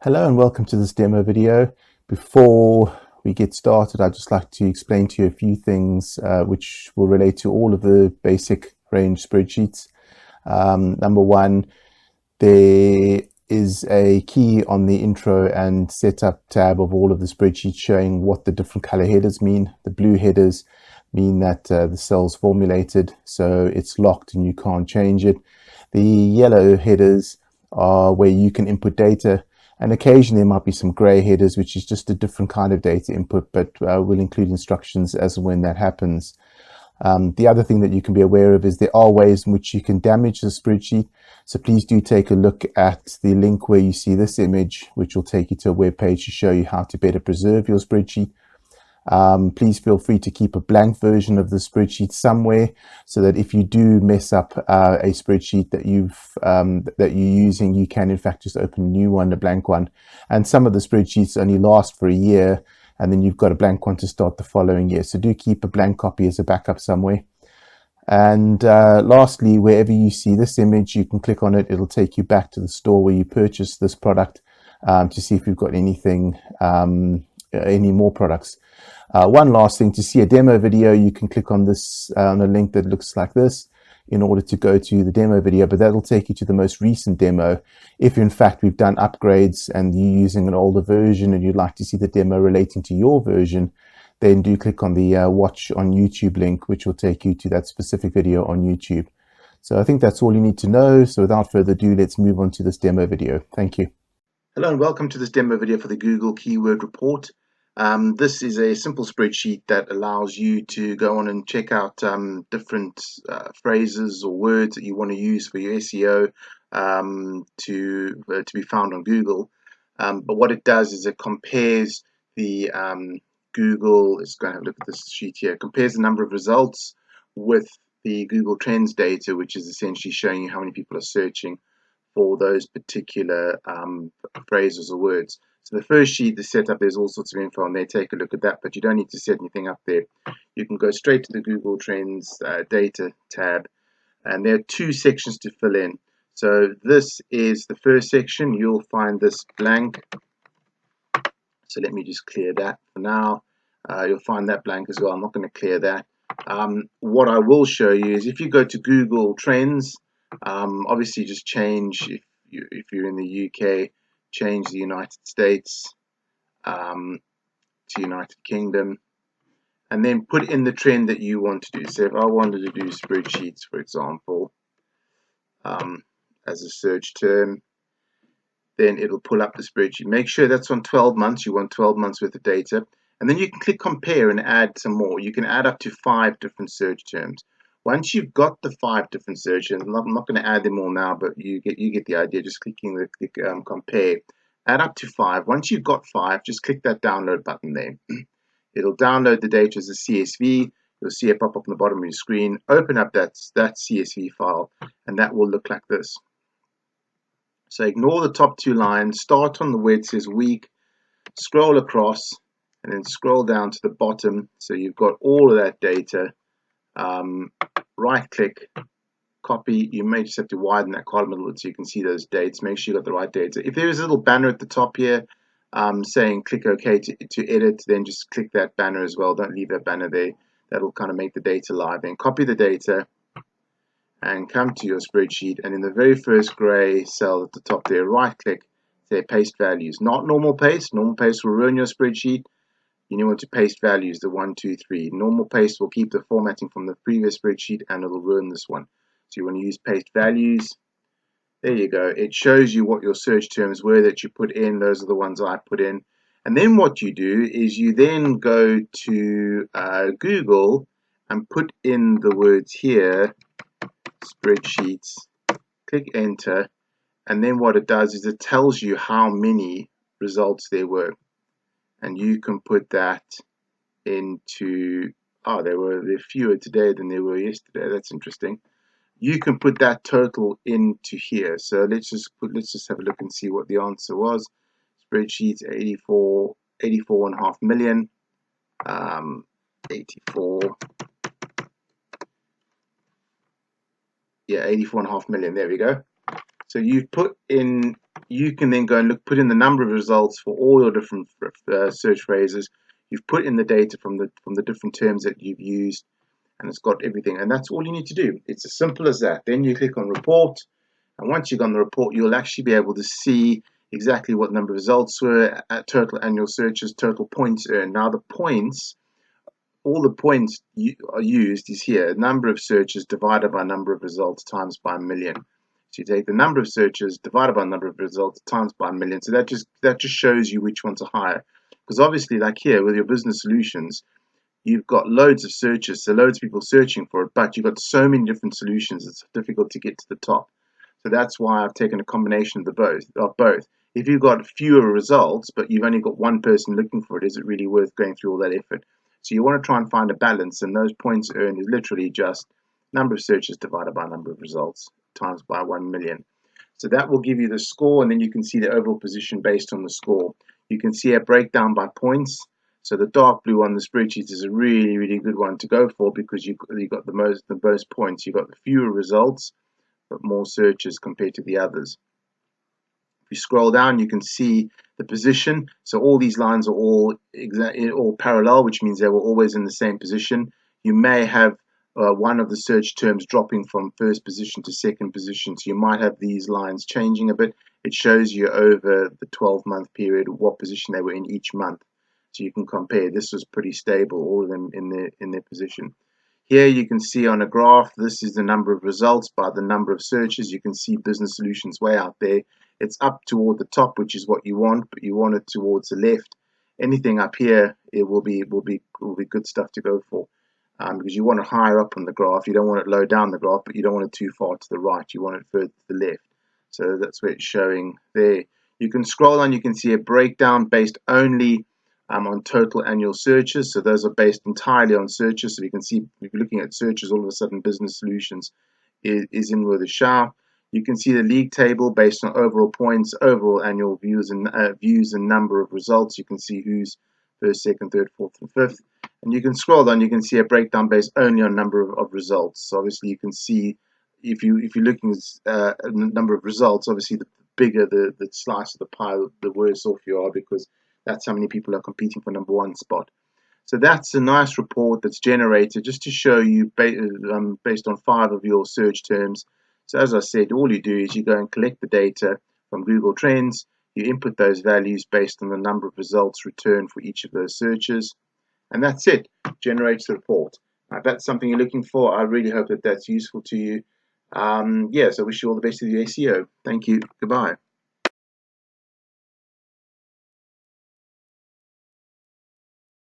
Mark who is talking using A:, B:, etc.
A: Hello and welcome to this demo video. Before we get started, I'd just like to explain to you a few things which will relate to all of the basic range spreadsheets. Number one, there is a key on the intro and setup tab of all of the spreadsheets showing what the different color headers mean. The blue headers mean that the cell's formulated, so it's locked and you can't change it. The yellow headers are where you can input data, and occasionally there might be some gray headers, which is just a different kind of data input, but we'll include instructions as and when that happens. The other thing that you can be aware of is there are ways in which you can damage the spreadsheet. So please do take a look at the link where you see this image, which will take you to a web page to show you how to better preserve your spreadsheet. Please feel free to keep a blank version of the spreadsheet somewhere, so that if you do mess up a spreadsheet that you're using, you can in fact just open a new one, a blank one. And some of the spreadsheets only last for a year, and then you've got a blank one to start the following year. So do keep a blank copy as a backup somewhere. And lastly, wherever you see this image, you can click on it. It'll take you back to the store where you purchased this product to see if you've got anything, any more products. One last thing, to see a demo video, you can click on this on a link that looks like this in order to go to the demo video, but that'll take you to the most recent demo. If in fact we've done upgrades and you're using an older version and you'd like to see the demo relating to your version, then do click on the watch on YouTube link, which will take you to that specific video on YouTube. So I think that's all you need to know. So without further ado, let's move on to this demo video. Thank you.
B: Hello and welcome to this demo video for the Google Keyword Report. This is a simple spreadsheet that allows you to go on and check out different phrases or words that you want to use for your SEO to be found on Google. But what it does is it compares the Google, let's go and have a look at this sheet here, compares the number of results with the Google Trends data, which is essentially showing you how many people are searching for those particular phrases or words. So the first sheet, the setup, there's all sorts of info on there. Take a look at that, but you don't need to set anything up there. You can go straight to the Google Trends data tab, and there are two sections to fill in. So this is the first section. You'll find this blank. So let me just clear that for now. You'll find that blank as well. I'm not going to clear that. What I will show you is if you go to Google Trends, obviously just change, if you're in the UK, change the United States to United Kingdom, and then put in the trend that you want to do. So if I wanted to do spreadsheets, for example, as a search term, then it'll pull up the spreadsheet. Make sure that's on 12 months. You want 12 months worth of data. And then you can click compare and add some more. You can add up to 5 different search terms. Once you've got the 5 different search terms, I'm not going to add them all now, but you get the idea. Just clicking the compare. Add up to 5. Once you've got 5, just click that download button there. It'll download the data as a CSV. You'll see it pop up on the bottom of your screen. Open up that CSV file, and that will look like this. So ignore the top 2 lines, start on the where it says week, scroll across, and then scroll down to the bottom. So you've got all of that data. Right click, copy. You may just have to widen that column a little bit so you can see those dates. Make sure you got the right data. If there is a little banner at the top here saying click OK to edit, then just click that banner as well. Don't leave that banner there. That'll kind of make the data live. Then copy the data and come to your spreadsheet, and in the very first gray cell at the top there, right click, say paste values. Not normal paste. Normal paste will ruin your spreadsheet. You want to paste values, the 1, 2, 3. Normal paste will keep the formatting from the previous spreadsheet and it'll ruin this one. So you want to use paste values. There you go. It shows you what your search terms were that you put in. Those are the ones I put in. And then what you do is you then go to Google and put in the words here, spreadsheets, click enter, and then what it does is it tells you how many results there were, and you can put that into, there are fewer today than there were yesterday. That's interesting. You can put that total into here. So let's just have a look and see what the answer was. Spreadsheets 84.5 million, 84.5 million. There we go. So you've put in you can then go and put in the number of results for all your different search phrases. You've put in the data from the different terms that you've used, and it's got everything. And that's all you need to do. It's as simple as that. Then you click on report, and once you've got the report, you'll actually be able to see exactly what number of results were, total annual searches, total points earned. Now the points, all the points are used is here, number of searches divided by number of results times by a million. So you take the number of searches divided by the number of results times by a million. So that just shows you which ones are higher. Because obviously, like here with your business solutions, you've got loads of searches, so loads of people searching for it, but you've got so many different solutions, it's difficult to get to the top. So that's why I've taken a combination of both. If you've got fewer results, but you've only got one person looking for it, is it really worth going through all that effort? So you want to try and find a balance, and those points earned is literally just number of searches divided by number of results times by 1 million. So that will give you the score, and then you can see the overall position based on the score. You can see a breakdown by points. So the dark blue on the spreadsheet is a really, really good one to go for because you got the most points. You've got the fewer results, but more searches compared to the others. If you scroll down, you can see the position. So all these lines are all parallel, which means they were always in the same position. You may have one of the search terms dropping from first position to second position. So you might have these lines changing a bit. It shows you over the 12-month period what position they were in each month. So you can compare. This was pretty stable, all of them in their position. Here you can see on a graph, this is the number of results by the number of searches. You can see business solutions way out there. It's up toward the top, which is what you want, but you want it towards the left. Anything up here, it will be good stuff to go for. Because you want it higher up on the graph. You don't want it low down the graph, but you don't want it too far to the right. You want it further to the left. So that's where it's showing there. You can scroll on, you can see a breakdown based only on total annual searches. So those are based entirely on searches. So you can see if you're looking at searches, all of a sudden business solutions is in with a shout. You can see the league table based on overall points, overall annual views and number of results. You can see who's first, second, third, fourth, and fifth. And you can scroll down, you can see a breakdown based only on number of results. So obviously you can see if you're looking at a number of results, obviously the bigger the slice of the pie, the worse off you are because that's how many people are competing for number one spot. So that's a nice report that's generated just to show you based on 5 of your search terms. So as I said, all you do is you go and collect the data from Google Trends, you input those values based on the number of results returned for each of those searches, and that's it, generates the report. Now, if that's something you're looking for, I really hope that that's useful to you. Yes, I wish you all the best with your SEO. Thank you. Goodbye.